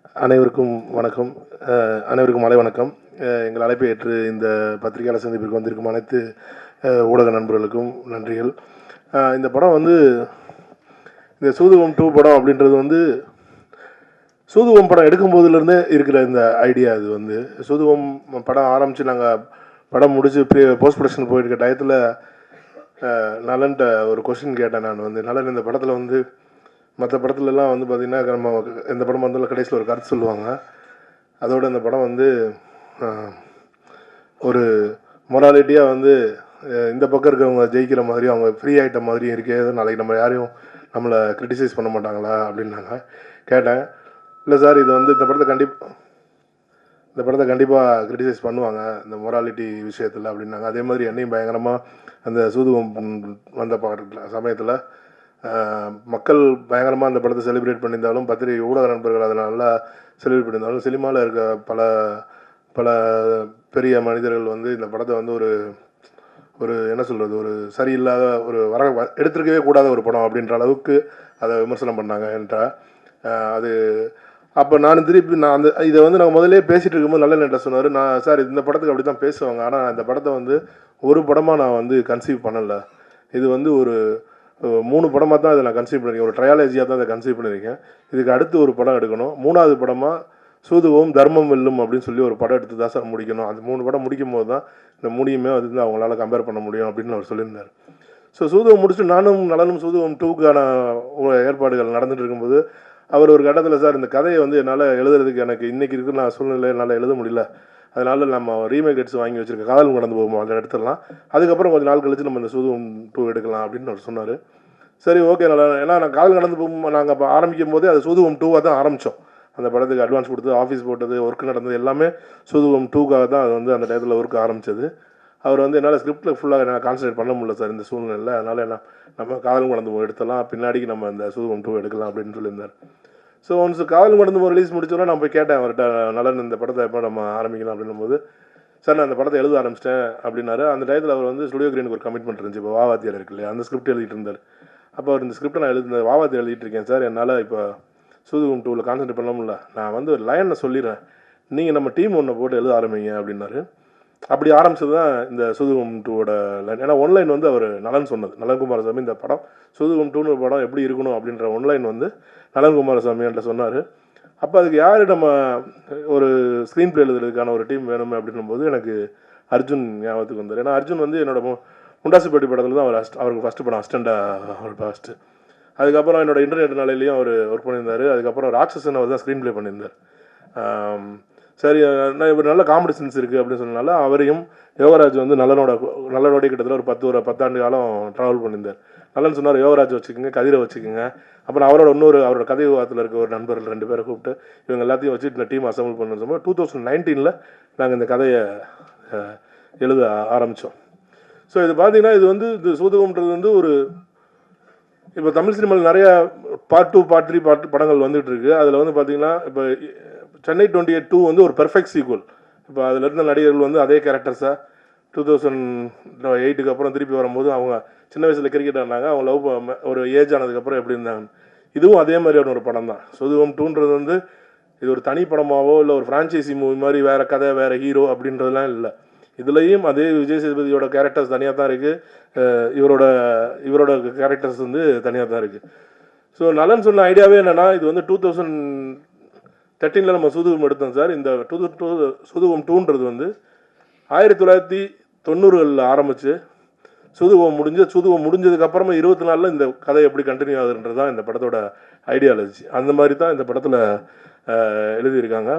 அனைவருக்கும் வணக்கம். அனைவருக்கும் மாலை வணக்கம். எங்கள் அழைப்பை ஏற்று இந்த பத்திரிகையாளர் சந்திப்பிற்கு வந்திருக்கும் அனைத்து ஊடக நண்பர்களுக்கும் நன்றிகள். இந்த படம் வந்து இந்த சூதுகம் 2 படம் அப்படின்றது வந்து சூதுகம் படம் எடுக்கும்போதுலேருந்தே இருக்கிற இந்த ஐடியா. இது வந்து சூதுகம் படம் ஆரம்பித்து நாங்கள் படம் முடித்து போஸ்ட் ப்ரொடக்ஷன் போயிருக்க டயத்தில் நலன்ட்ட ஒரு கொஸ்டின் கேட்டேன். நான் வந்து நலன் இந்த படத்தில் வந்து மற்ற படத்துலலாம் வந்து பார்த்திங்கன்னா நம்ம எந்த படமாக இருந்தாலும் கடைசியில் ஒரு கருத்து சொல்லுவாங்க. அதோடு இந்த படம் வந்து ஒரு மொராலிட்டியாக வந்து இந்த பக்கம் இருக்கிறவங்க ஜெயிக்கிற மாதிரியும் அவங்க ஃப்ரீ ஆகிட்ட மாதிரியும் இருக்கே, நாளைக்கு நம்ம யாரையும் நம்மளை கிரிட்டிசைஸ் பண்ண மாட்டாங்களா அப்படின்னாங்க. கேட்டேன், இல்லை சார் இது வந்து இந்த படத்தை கண்டிப்பாக கிரிட்டிசைஸ் பண்ணுவாங்க இந்த மொராலிட்டி விஷயத்தில் அப்படின்னாங்க. அதே மாதிரி என்னையும் பயங்கரமாக அந்த சூதுகம் வந்த சமயத்தில் மக்கள் பயங்கரமாக அந்த படத்தை செலிப்ரேட் பண்ணியிருந்தாலும், பத்திரிகை ஊடக நண்பர்கள் அதை நல்லா செலிப்ரேட் பண்ணியிருந்தாலும், சினிமாவில் இருக்க பல பல பெரிய மனிதர்கள் வந்து இந்த படத்தை வந்து ஒரு என்ன சொல்கிறது, ஒரு சரியில்லாத ஒரு எடுத்திருக்கவே கூடாத ஒரு படம் அப்படின்ற அளவுக்கு அதை விமர்சனம் பண்ணாங்க என்கிட்ட. அது அப்போ நான் இதை வந்து நாங்கள் முதலே பேசிகிட்டு இருக்கும்போது நல்ல நேரத்தில் சொன்னார், நான் சார் இந்த படத்துக்கு அப்படி தான் பேசுவாங்க, ஆனால் இந்த படத்தை வந்து ஒரு படமாக நான் வந்து கன்சீவ் பண்ணலை. இது வந்து ஒரு 3 படமாக தான் இதை நான் கன்சீவ் பண்ணியிருக்கேன், ஒரு ட்ரையாலஜியாக தான் இதை கன்சீவ் பண்ணியிருக்கேன். இதுக்கு அடுத்து ஒரு படம் எடுக்கணும், 3வது படமாக சூதுகவும் தர்மம் வெல்லும் அப்படின்னு சொல்லி ஒரு படம் எடுத்து தான் சார் முடிக்கணும். அந்த 3 படம் முடிக்கும் போது தான் இந்த மூணியுமே வந்து அவங்களால கம்பேர் பண்ண முடியும் அப்படின்னு அவர் சொல்லியிருந்தார். ஸோ சூதுகம் முடிச்சுட்டு நானும் நலனும் சூதுகம் 2க்கான ஏற்பாடுகள் நடந்துகிட்டு இருக்கும்போது அவர் ஒரு கட்டத்தில், சார் இந்த கதையை வந்து என்னால் எழுதுறதுக்கு எனக்கு இன்றைக்கி இருக்கிற நான் சூழ்நிலை என்னால் எழுத முடியல, அதனால் நம்ம ரீமேக் எடுத்து வாங்கி வச்சுருக்க காதல் கடந்து போகும்போது அதை எடுத்துடலாம், அதுக்கப்புறம் கொஞ்சம் நாள் கழித்து நம்ம இந்த சூதுகம் 2 எடுக்கலாம் அப்படின்னு அவர் சொன்னார். சரி ஓகே நல்லா. ஏன்னா நான் காதல் கடந்து போகும்போது நாங்கள் அப்போ ஆரம்பிக்கும் போதே அது சூதுகம் 2வாக தான் ஆரம்பித்தோம். அந்த படத்துக்கு அட்வான்ஸ் கொடுத்து ஆஃபீஸ் போட்டது ஒர்க் நடந்தது எல்லாமே சூதுகம் 2க்காக தான் அது வந்து அந்த டயத்தில் ஒர்க் ஆரம்பித்தது. அவர் வந்து என்னால் ஸ்கிரிப்டில் ஃபுல்லாக என்னால் கான்சன்ட்ரேட் பண்ண முடியல சார் இந்த சூழ்நிலையில், அதனால் நம்ம காதல் கடந்து போய் எடுத்தலாம், பின்னாடிக்கு நம்ம இந்த சூதுகம் 2 எடுக்கலாம் அப்படின்னு சொல்லியிருந்தார். ஸோ ஒன்ஸ் காதல் கடந்து போய் ரிலீஸ் முடிச்சோன்னா நான் போய் கேட்டேன் அவர்கிட்ட, நலன் இந்த படத்தை எப்போ நம்ம ஆரம்பிக்கலாம் அப்படின்னும் போது, சார் நான் அந்த படத்தை எழுத ஆரம்பிச்சிட்டேன் அப்படின்னாரு. அந்த டயத்தில் அவர் வந்து ஸ்டுடியோ கிரீனுக்கு ஒரு கமிட்மெண்ட் இருந்துச்சு, இப்போ வாவாத்தியார் இருக்கு இல்லையா, அந்த ஸ்கிரிப்ட் எழுதிட்டு இருந்தார். அப்போ அவர் இந்த ஸ்கிரிப்டை நான் வாவாத்தியார் எழுதிட்டு இருக்கேன் சார், என்னால் இப்போ சூதுகம் 2வில் கான்சன்ட்ரேட் பண்ண முடியல, நான் வந்து ஒரு லைனை சொல்லிடுறேன், நீங்கள் நம்ம டீம் ஒன்றை போட்டு எழுத ஆரம்பிங்க அப்படின்னாரு. அப்படி ஆரம்பிச்சது தான் இந்த சூதுகம் 2வோட லைன். ஏன்னா ஒன்லைன் வந்து அவர் நலன் சொன்னது, நலன் குமாரசாமி இந்த படம் சூதுகம் 2ன்னு ஒரு படம் எப்படி இருக்கணும் அப்படின்ற ஒன்லைன் வந்து நலன் குமாரசாமி என்கிட்ட சொன்னார். அப்போ அதுக்கு யார் நம்ம ஒரு ஸ்க்ரீன் பிளே எழுதுறதுக்கான ஒரு டீம் வேணுமே அப்படின்னும்போது எனக்கு அர்ஜுன் ஞாபகத்துக்கு வந்தார். ஏன்னா அர்ஜுன் வந்து என்னோட முண்டாசுப்பட்டி படத்தில் தான் அவருக்கு ஃபஸ்ட்டு படம் அசிஸ்டண்ட்டாக அவர் ஃபஸ்ட்டு. அதுக்கப்புறம் என்னோடய இன்டர்நெட் நாளையிலையும் அவர் ஒர்க் பண்ணியிருந்தார். அதுக்கப்புறம் ராட்சசன் அவர் தான் ஸ்க்ரீன் ப்ளே பண்ணியிருந்தார். சரி நான் இப்போ நல்ல காமெடி சென்ஸ் இருக்குது அப்படின்னு சொன்னனால அவரையும் யோகராஜ் வந்து நல்லனோட கிட்டத்தட்ட ஒரு 10 ஆண்டு காலம் ட்ராவல் பண்ணியிருந்தார். நல்லன்னு சொன்னார், யோகராஜ் வச்சுக்கோங்க, கதிரை வச்சுக்கோங்க. அப்புறம் அவரோட கதை விவாதத்தில் இருக்க ஒரு நண்பர்கள் 2 பேரை கூப்பிட்டு இவங்க எல்லாத்தையும் வச்சு இந்த டீம் அசம்பிள் பண்ணணும் சொல்லும்போது 2019 நாங்கள் இந்த கதையை எழுத ஆரம்பித்தோம். ஸோ இது பார்த்தீங்கன்னா இது வந்து இது சூதுகம்ன்றது வந்து ஒரு இப்போ தமிழ் சினிமாவில் நிறையா பார்ட் 2 பார்ட் 3 படங்கள் வந்துகிட்டு இருக்குது. அதில் வந்து பார்த்திங்கன்னா இப்போ சென்னை 28 வந்து ஒரு பெர்ஃபெக்ட் சீக்வல். இப்போ அதில் இருந்த நடிகர்கள் வந்து அதே கேரக்டர்ஸாக 2008க்கு அப்புறம் திருப்பி வரும்போது அவங்க சின்ன வயசில் கிரிக்கெட் ஆடினாங்க, அவங்க லவ் ஒரு ஏஜ் ஆனதுக்கப்புறம் எப்படி இருந்தாங்க. இதுவும் அதே மாதிரியான ஒரு படம் தான். சூதுகம் 2ன்றது வந்து இது ஒரு தனி படமாகவோ இல்லை ஒரு ஃப்ரான்ச்சைசி மூவி மாதிரி வேறு கதை வேறு ஹீரோ அப்படின்றதுலாம் இல்லை. இதுலேயும் அதே விஜய் சேதுபதியோட கேரக்டர்ஸ் தனியாக தான் இருக்குது, இவரோட கேரக்டர்ஸ் வந்து தனியாக தான் இருக்குது. ஸோ நலன் சொன்ன ஐடியாவே என்னென்னா, இது வந்து 2013 நம்ம சூதுகம் எடுத்தோம் சார். இந்த சூதுகம் 2ன்றது வந்து 1990களில் ஆரம்பித்து சூதுகம் முடிஞ்சதுக்கப்புறமா 24 இந்த கதை எப்படி கண்டினியூ ஆகுதுன்றது தான் இந்த படத்தோட ஐடியாலஜி. அந்த மாதிரி தான் இந்த படத்தில் எழுதியிருக்காங்க.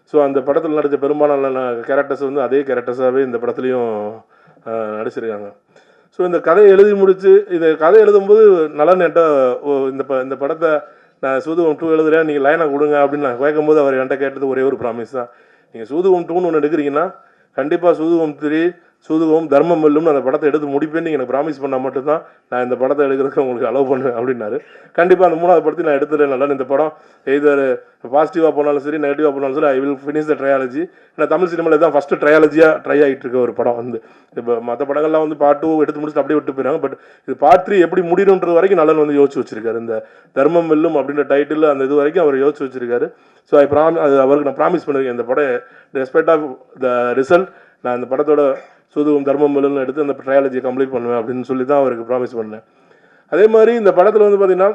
ஸோ அந்த படத்தில் நடித்த பெரும்பாலான கேரக்டர்ஸ் வந்து அதே கேரக்டர்ஸாகவே இந்த படத்துலையும் நடிச்சிருக்காங்க. ஸோ இந்த கதையை கதை எழுதும்போது நலன் என்கிட்ட இந்த படத்தை நான் சூதுகம் 2 எழுதுகிறேன், நீங்கள் லைனை கொடுங்க அப்படின்னு நான் கேட்கும்போது அவர் என்கிட்ட கேட்டது ஒரே ஒரு ப்ராமிஸ் தான், நீங்கள் சூதுகம் 2ன்னு ஒன்று எடுக்கிறீங்கன்னா கண்டிப்பாக சூதுகம் 3 சூதுகவும் தர்மம் வெல்லும்னு அந்த படத்தை எடுத்து முடிப்பேன்னு நீங்கள் எனக்கு ப்ராமிஸ் பண்ணால் மட்டும்தான் நான் இந்த படத்தை எடுக்கிறதுக்கு உங்களுக்கு அலோவ் பண்ணுவேன் அப்படின்னாரு. கண்டிப்பாக அந்த 3வது படத்தை நான் எடுத்துட்டேன். நல்லா இந்த படம் எய்தர் பாசிட்டிவாக போனாலும் சரி நெகட்டிவாக போனாலும் சரி I will finish the trilogy. ஏன்னா தமிழ் சினிமாவில் தான் ஃபஸ்ட்டு ட்ரையாலஜியாக ட்ரை ஆகிட்டு இருக்க ஒரு படம் வந்து. இப்போ மற்ற படங்கள்லாம் வந்து பார்ட் 2 எடுத்து முடிச்சுட்டு அப்படியே விட்டு போயிடுறாங்க. பட் இது பார்ட் 3 எப்படி முடியணுன்றது வரைக்கும் நலன் வந்து யோசிச்சு வச்சிருக்காரு. இந்த தர்மம் வெல்லும் அப்படின்ற டைட்டில் அந்த இது வரைக்கும் அவர் யோசிச்சு வச்சிருக்காரு. ஸோ அது அவருக்கு நான் ப்ராமிஸ் பண்ணியிருக்கேன். இந்த படம் ரெஸ்பெக்ட் ஆஃப் த ரிசல்ட் நான் இந்த படத்தோட சூதுவும் தர்மம் வெல்லும்னு எடுத்து அந்த ட்ரையாலஜியை கம்ப்ளீட் பண்ணுவேன் அப்படின்னு சொல்லி தான் அவருக்கு ப்ராமிஸ் பண்ணேன். அதே மாதிரி இந்த படத்தில் வந்து பார்த்தீங்கன்னா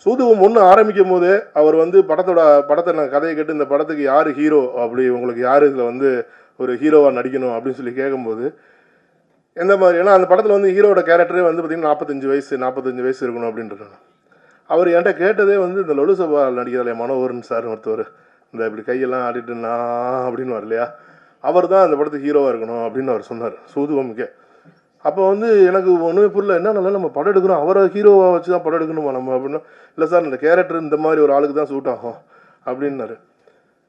சூதுவும் 1 ஆரம்பிக்கும் போதே அவர் வந்து படத்தை நான் கதையை கேட்டு இந்த படத்துக்கு யார் ஹீரோ, அப்படி உங்களுக்கு யார் இதில் வந்து ஒரு ஹீரோவாக நடிக்கணும் அப்படின்னு சொல்லி கேட்கும்போது எந்த மாதிரி, ஏன்னா அந்த படத்தில் வந்து ஹீரோட கேரக்டரே வந்து பார்த்தீங்கன்னா 45 வயசு இருக்கணும் அப்படின்றாங்க. அவர் என்கிட்ட கேட்டதே வந்து இந்த லொலு சபா நடிக்கிறார் இல்லையா மனோகரன் சார் ஒருத்தவர், இந்த இப்படி கையெல்லாம் ஆடிட்டு நான் அப்படின்னு வர இல்லையா, அவர் தான் அந்த படத்துக்கு ஹீரோவாக இருக்கணும் அப்படின்னு அவர் சொன்னார் சூதுவமுக்கே. அப்போ வந்து எனக்கு ஒன்றுமே புரியல, என்ன நம்ம படம் எடுக்கிறோம் அவரை ஹீரோவாக வச்சு தான் படம் எடுக்கணுமா நம்ம அப்படின்னா, இல்லை சார் இந்த கேரக்டர் இந்த மாதிரி ஒரு ஆளுக்கு தான் சூட் ஆகும் அப்படின்னாரு.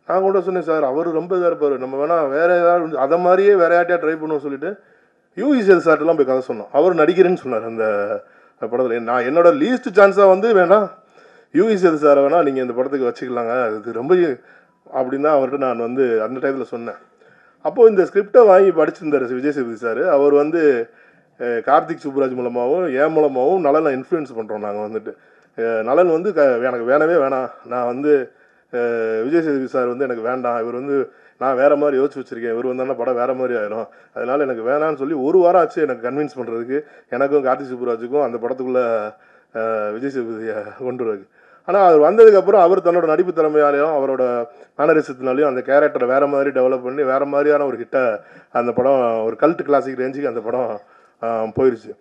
நான் கூட சொன்னேன் சார் அவர் ரொம்ப இதாக இருப்பார், நம்ம வேணால் வேறு ஏதாவது அதை மாதிரியே வேறு யார்ட்டையா ட்ரை பண்ணுவோம் சொல்லிட்டு யூஇசேல் சார்ட்டெல்லாம் போய் கதை சொன்னோம். அவர் நடிக்கிறேன்னு சொன்னார் அந்த படத்தில். நான் என்னோட லீஸ்ட் சான்ஸாக வந்து வேணாம் யூஇசேல் சாரை வேணால் நீங்கள் இந்த படத்துக்கு வச்சுக்கலாங்க அது ரொம்ப அப்படின்னு தான் அவர்கிட்ட நான் வந்து அந்த டைத்தில் சொன்னேன். அப்போது இந்த ஸ்கிரிப்டை வாங்கி படிச்சிருந்தார் விஜய் சேதுபதி சார். அவர் வந்து கார்த்திக் சுப்புராஜ் மூலமாகவும் என் மூலமாகவும் நலனை இன்ஃப்ளூயன்ஸ் பண்ணுறோம் நாங்கள் வந்துட்டு. நலன் வந்து எனக்கு வேணவே வேணாம், நான் வந்து விஜய் சேதுபதி சார் வந்து எனக்கு வேண்டாம், இவர் வந்து நான் வேறு மாதிரி யோசிச்சு வச்சுருக்கேன், இவர் வந்தாலும் படம் வேறு மாதிரி ஆயிரும், அதனால் எனக்கு வேணான்னு சொல்லி 1 வாரம் ஆச்சு எனக்கு கன்வின்ஸ் பண்ணுறதுக்கு, எனக்கும் கார்த்திக் சுப்புராஜுக்கும் அந்த படத்துக்குள்ளே விஜய் சேதுபதியை கொண்டு வருது. ஆனால் அவர் வந்ததுக்கப்புறம் அவர் தன்னோட நடிப்பு திறமையாலையும் அவரோட மேனரிசத்தினாலையும் அந்த கேரக்டரை வேறு மாதிரி டெவலப் பண்ணி வேறு மாதிரியான ஒரு ஹிட்டை அந்த படம் ஒரு கல்ட் கிளாசிக் ரேஞ்சுக்கு அந்த படம் போயிடுச்சு.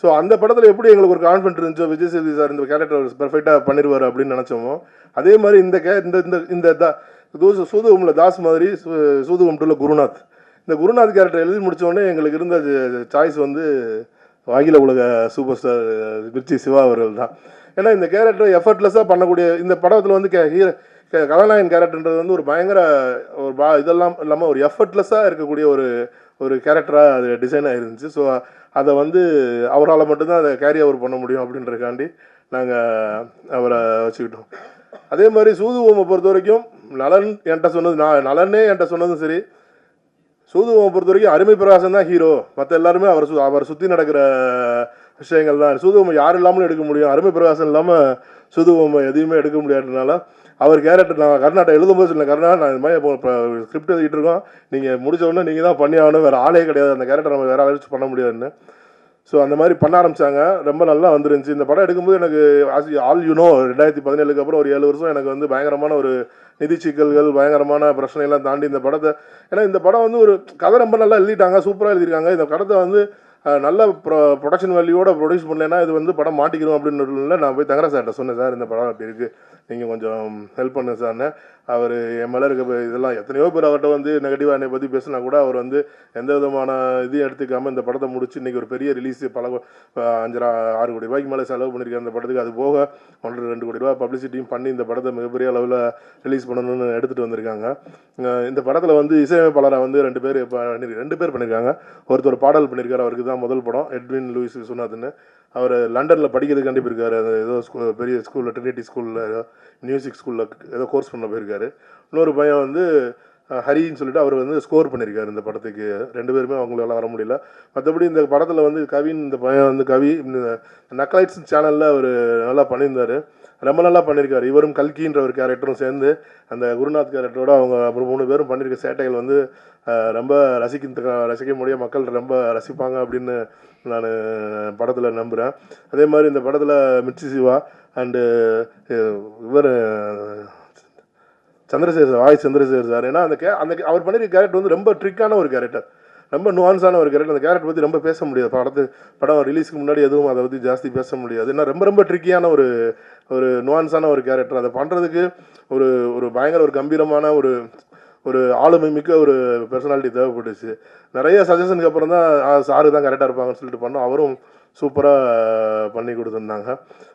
ஸோ அந்த படத்தில் எப்படி எங்களுக்கு ஒரு கான்ஃபிடென்ட் இருந்துச்சோ விஜய் சேதுபதி சார் இந்த கேரக்டர் பெர்ஃபெக்டாக பண்ணிடுவார் அப்படின்னு நினச்சோமோ, அதே மாதிரி இந்த சூதுவமில் தாஸ் மாதிரி சூதுவம் 2ல குருநாத், இந்த குருநாத் கேரக்டர் எழுதி முடித்தோடனே எங்களுக்கு இருந்த சாய்ஸ் வந்து அகில உலக சூப்பர் ஸ்டார் மிர்ச்சி சிவா அவர்கள் தான். ஏன்னா இந்த கேரக்டர் எஃபர்ட்லெஸ்ஸாக பண்ணக்கூடிய இந்த படத்தில் வந்து கதாநாயகன் கேரக்டர்ன்றது வந்து ஒரு பயங்கர ஒரு இதெல்லாம் இல்லாமல் ஒரு எஃபர்ட்லெஸ்ஸாக இருக்கக்கூடிய ஒரு கேரக்டராக அது டிசைனாக இருந்துச்சு. ஸோ அதை வந்து அவரால் மட்டும்தான் அதை கேரி ஓவர் பண்ண முடியும் அப்படின்றதுக்காண்டி நாங்கள் அவரை வச்சுக்கிட்டோம். அதே மாதிரி சூதுவோமை பொறுத்த வரைக்கும் நலனே என்கிட்ட சொன்னதும் சரி, சூதுவோமை பொறுத்த வரைக்கும் அருமை பிரகாசம் தான் ஹீரோ, மற்ற எல்லாருமே அவர் சுற்றி நடக்கிற விஷயங்கள் தான். சூதுவோமை யார் இல்லாமலும் எடுக்க முடியும், அருமை பிரகாசம் இல்லாமல் சூதுவோமை எதையுமே எடுக்க முடியாதுனால அவர் கேரக்டர் நான் கர்நாடகா எழுதும்போது சொன்னேன், கர்நாடகா நான் இந்த மாதிரி இப்போ ஸ்கிரிப்ட் எழுதிட்டு இருக்கோம், நீங்கள் முடிச்ச உடனே நீங்கள் தான் பண்ணி ஆகணும், வேறு ஆளே கிடையாது, அந்த கேரக்டர் நம்ம வேறு ஆளு பண்ண முடியாதுன்னு. ஸோ அந்த மாதிரி பண்ண ஆரம்பித்தாங்க, ரொம்ப நல்லா வந்துருந்துச்சு. இந்த படம் எடுக்கும்போது எனக்கு ஆல் 2017 அப்புறம் ஒரு 7 வருஷம் எனக்கு வந்து பயங்கரமான ஒரு நிதி சிக்கல்கள், பயங்கரமான பிரச்சனையெல்லாம் தாண்டி இந்த படத்தை, ஏன்னா இந்த படம் வந்து ஒரு கதை ரொம்ப நல்லா எழுதிட்டாங்க, சூப்பராக எழுதியிருக்காங்க. இந்த படத்தை வந்து நல்ல ப்ரொடக்ஷன் வேல்யூவோட ப்ரொடியூஸ் பண்ணலைன்னா இது வந்து படம் மாட்டிக்கணும் அப்படின்னு நான் போய் தங்கரா சார்கிட்ட சொன்னேன், சார் இந்த படம் அப்படி இருக்குது, நீங்கள் கொஞ்சம் ஹெல்ப் பண்ணுங்க சார்னு. அவர் என் மேலே இருக்க இதெல்லாம் எத்தனையோ பேர் அவர்கிட்ட வந்து நெகட்டிவாக என்னை பற்றி பேசினா கூட அவர் வந்து எந்த விதமான இதையும் எடுத்துக்காமல் இந்த படத்தை முடிச்சு இன்றைக்கி ஒரு பெரிய ரிலீஸ் 5-6 கோடி ரூபாய்க்கு மேலே செலவு பண்ணியிருக்காங்க இந்த படத்துக்கு. அது போக 1-2 கோடி ரூபா பப்ளிசிட்டியும் பண்ணி இந்த படத்தை மிகப்பெரிய அளவில் ரிலீஸ் பண்ணணும்னு எடுத்துகிட்டு வந்திருக்காங்க. இந்த படத்தில் வந்து இசையமைப்பாளரை வந்து 2 பேர் பண்ணியிருக்காங்க. ஒருத்தர் பாடல் பண்ணியிருக்காரு, அவருக்கு தான் முதல் படம், எட்வின் லூயிஸ் விஸ்வநாத்னு. அவர் லண்டனில் படிக்கிறதுக்கு கண்டிப்பாக போயிருக்காரு, அது ஏதோ பெரிய ஸ்கூலில் ட்ரினிட்டி ஸ்கூலில் ஏதோ மியூசிக் ஸ்கூலில் ஏதோ கோர்ஸ் பண்ண போயிருக்காரு. இன்னொரு பையன் வந்து ஹரின்னு சொல்லிட்டு அவர் வந்து ஸ்கோர் பண்ணியிருக்காரு இந்த படத்துக்கு. 2 பேருமே அவங்களால வர முடியல. மற்றபடி இந்த படத்தில் வந்து கவின், இந்த பையன் வந்து கவி நக்கலைட்ஸ் சேனலில் அவர் நல்லா பண்ணியிருந்தார், ரொம்ப நல்லா பண்ணியிருக்காரு. இவரும் கல்கின்ற ஒரு கேரக்டரும் சேர்ந்து அந்த குருநாத் கேரக்டரோட அவங்க அப்புறம் 3 பேரும் பண்ணியிருக்க சேட்டைகள் வந்து ரொம்ப ரசிக்க முடிய மக்கள் ரொம்ப ரசிப்பாங்க அப்படின்னு நான் படத்தில் நம்புகிறேன். அதே மாதிரி இந்த படத்தில் மிர்ச்சி சிவா அண்டு இவர் சந்திரசேகர் சார், ஏன்னா அந்த அவர் பண்ணியிருக்க கேரக்டர் வந்து ரொம்ப ட்ரிக்கான ஒரு கேரக்டர், ரொம்ப நுவான்ஸான ஒரு கேரக்டர். அந்த கேரக்டர் பற்றி ரொம்ப பேச முடியாது, படம் ரிலீஸுக்கு முன்னாடி எதுவும் அதை பற்றி ஜாஸ்தி பேச முடியாது. ஏன்னா ரொம்ப ட்ரிக்கியான ஒரு நுவான்ஸான ஒரு கேரக்டர். அதை பண்ணுறதுக்கு ஒரு பயங்கர ஒரு கம்பீரமான ஒரு ஆளுமை மிக்க ஒரு பர்சனாலிட்டி தேவைப்பட்டுச்சு. நிறைய சஜஷனுக்கு அப்புறம் தான் சாரு தான் கரெக்டாக இருப்பாங்கன்னு சொல்லிட்டு பண்ணோம். அவரும் சூப்பராக பண்ணி கொடுத்துருந்தாங்க.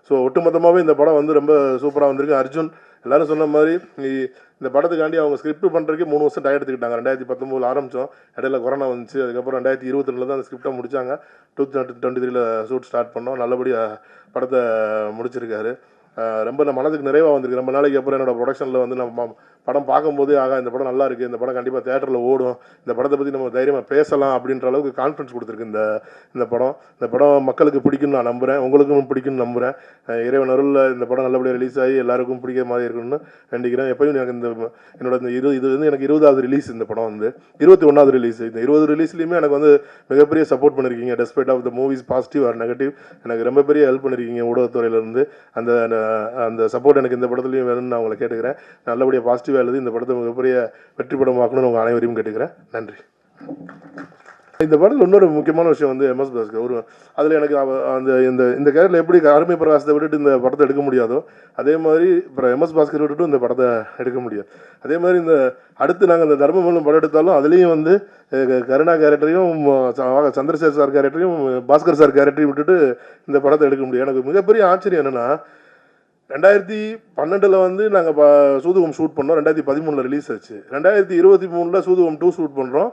ஸோ ஒட்டுமொத்தமாகவே இந்த படம் வந்து ரொம்ப சூப்பராக வந்திருக்கு. அர்ஜுன் எல்லோரும் சொன்ன மாதிரி இந்த படத்துக்காண்டி அவங்க ஸ்கிரிப்ட் பண்ணுறதுக்கே 3 வருஷம் டைம் எடுத்துக்கிட்டாங்க. 2019 ஆரம்பித்தோம், இடையில கொரோனா வந்துச்சு. அதுக்கப்புறம் 2022 தான் அந்த ஸ்கிரிப்டை முடித்தாங்க. 2023 ஷூட் ஸ்டார்ட் பண்ணோம். நல்லபடியாக படத்தை முடிச்சிருக்காரு. ரொம்ப மனதுக்கு நிறைவாக வந்திருக்கு. ரொம்ப நாளைக்கு அப்புறம் என்னோடய ப்ரொடக்ஷனில் வந்து நம்ம படம் பார்க்கும்போதே இந்த படம் நல்லா இருக்குது, இந்த படம் கண்டிப்பாக தேட்டரில் ஓடும், இந்த படத்தை பற்றி நம்ம தைரியமாக பேசலாம் அப்படின்ற அளவுக்கு கான்ஃபிடன்ஸ் கொடுத்துருக்கு இந்த படம். இந்த படம் மக்களுக்கு பிடிக்கும்னு நான் நம்புகிறேன், உங்களுக்கும் பிடிக்கும்னு நம்புகிறேன். இறைவன் அருளில் இந்த படம் நல்லபடியாக ரிலீஸ் ஆகி எல்லாருக்கும் பிடிக்கிற மாதிரி இருக்கணும்னு வேண்டிக்கிறேன். எப்பயும் எனக்கு என்னோட இது வந்து எனக்கு 20வது ரிலீஸ். இந்த படம் வந்து 21வது ரிலீஸ். இந்த 20 ரிலீஸ்லையுமே எனக்கு வந்து மிகப்பெரிய சப்போர்ட் பண்ணியிருக்கீங்க. Despite of the movies positive or negative எனக்கு ரொம்ப பெரிய ஹெல்ப் பண்ணியிருக்கீங்க ஊடகத்துறையிலேருந்து. அந்த சப்போர்ட் எனக்கு இந்த படத்துலையும் வேணும்னு நான் உங்களை கேட்டுக்கிறேன். நல்லபடியாக பாசிட்டிவாக எழுதி இந்த படத்தை மிகப்பெரிய வெற்றி படமாக்கணும்னு உங்கள் அனைவரையும் கேட்டுக்கிறேன். நன்றி. இந்த படத்தில் இன்னொரு முக்கியமான விஷயம் வந்து எம்எஸ் பாஸ்கர் அதில் எனக்கு இந்த கேரக்டரில் எப்படி அருமை பிரகாசத்தை விட்டுட்டு இந்த படத்தை எடுக்க முடியாதோ அதே மாதிரி அப்புறம் எம்எஸ் பாஸ்கர் விட்டுட்டு இந்த படத்தை எடுக்க முடியாது. அதே மாதிரி இந்த அடுத்து நாங்கள் இந்த தர்மமல்லம் படம் எடுத்தாலும் அதுலேயும் வந்து கருணா கேரக்டரையும் சந்திரசேகர் சார் கேரக்டரையும் பாஸ்கர் சார் கேரக்டரையும் விட்டுட்டு இந்த படத்தை எடுக்க முடியும். எனக்கு மிகப்பெரிய ஆச்சரியம் என்னென்னா 2012 வந்து நாங்கள் சூதுகம் ஷூட் பண்ணோம். 2013 ரிலீஸ் ஆச்சு. 2023 சூதுகம் 2 ஷூட் பண்ணுறோம்.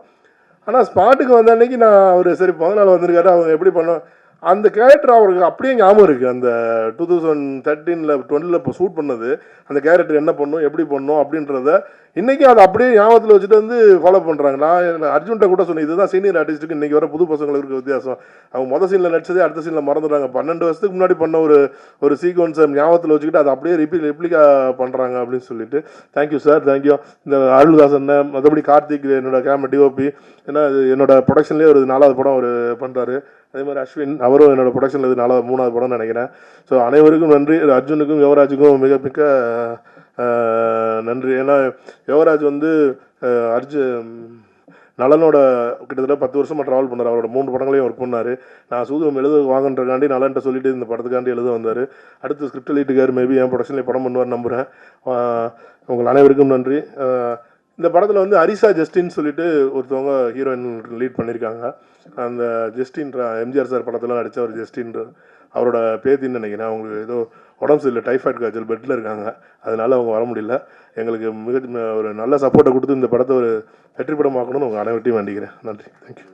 ஆனால் ஸ்பாட்டுக்கு வந்த அன்னைக்கு நான் அவர் சரி 14 வந்திருக்காரு, அவங்க எப்படி பண்ணோம் அந்த கேரக்டர் அவருக்கு அப்படியே ஞாபகம் இருக்குது. அந்த 2013 20 இப்போ ஷூட் பண்ணது அந்த கேரக்டர் என்ன பண்ணும் எப்படி பண்ணும் அப்படின்றத இன்றைக்கி அதை அப்படியே ஞாபகத்தில் வச்சுட்டு வந்து ஃபாலோ பண்ணுறாங்க. நான் அர்ஜுன்கிட்ட கூட சொன்னேன், இதுதான் சீனியர் ஆர்டிஸ்ட்டுக்கு இன்றைக்கி வர புது பசங்களுக்கு இருக்க வித்தியாசம். அவங்க மொதல் சீனில் நடிச்சதே அடுத்த சீனில் மறந்துடுறாங்க. 12 வருஷத்துக்கு முன்னாடி பண்ண ஒரு சீக்வன்ஸை ஞாபகத்தில் வச்சுக்கிட்டு அதை அப்படியே ரெப்ளிகா பண்ணுறாங்க அப்படின்னு சொல்லிட்டு தேங்க்யூ சார், தேங்க்யூ. இந்த அருள்தாசன் மற்றபடி கார்த்திக் என்னோட கேமரா டிஓபி, ஏன்னா என்னோட ப்ரொடக்ஷன்லேயே ஒரு 4வது படம் அவர் பண்ணுறாரு. அதே மாதிரி அஸ்வின் அவரும் என்னோடய ப்ரொடக்ஷனில் இது 3வது படம்னு நினைக்கிறேன். ஸோ அனைவருக்கும் நன்றி. அர்ஜுனுக்கும் யுவராஜுக்கும் மிக நன்றி. ஏன்னா யுவராஜ் வந்து நலனோட கிட்டத்தட்ட 10 வருஷமாக ட்ராவல் பண்ணார். அவரோட 3 படங்களையும் ஒர்க் பண்ணார். நான் சூதுகம் எழுத வாங்கன்றக்காண்டி நலன்ட்ட சொல்லிட்டு இந்த படத்துக்காண்டி எழுத வந்தார். அடுத்து ஸ்கிரிப்ட் எழுதிட்டுக்கார். மேபி என் ப்ரொடக்ஷனில் படம் பண்ணுவார் நம்புகிறேன். உங்கள் அனைவருக்கும் நன்றி. இந்த படத்தில் வந்து அரிசா ஜஸ்டின்னு சொல்லிட்டு ஒருத்தவங்க ஹீரோயின் லீட் பண்ணியிருக்காங்க. அந்த ஜஸ்டின் எம்ஜிஆர் சார் படத்தில் நடித்த ஒரு ஜஸ்டின் அவரோட பேத்தின்னு நினைக்கிறேன். அவங்களுக்கு ஏதோ உடம்பு சரியில்லை, டைஃபாய்டு காய்ச்சல், பெட்டில் இருக்காங்க. அதனால் அவங்க வர முடியல. எங்களுக்கு ஒரு நல்ல சப்போர்ட்டை கொடுத்து இந்த படத்தை ஒரு வெற்றி படமாக்கணும்னு உங்கள் அனைவர்ட்டையும் வேண்டிக்கிறேன். நன்றி. தேங்க்யூ.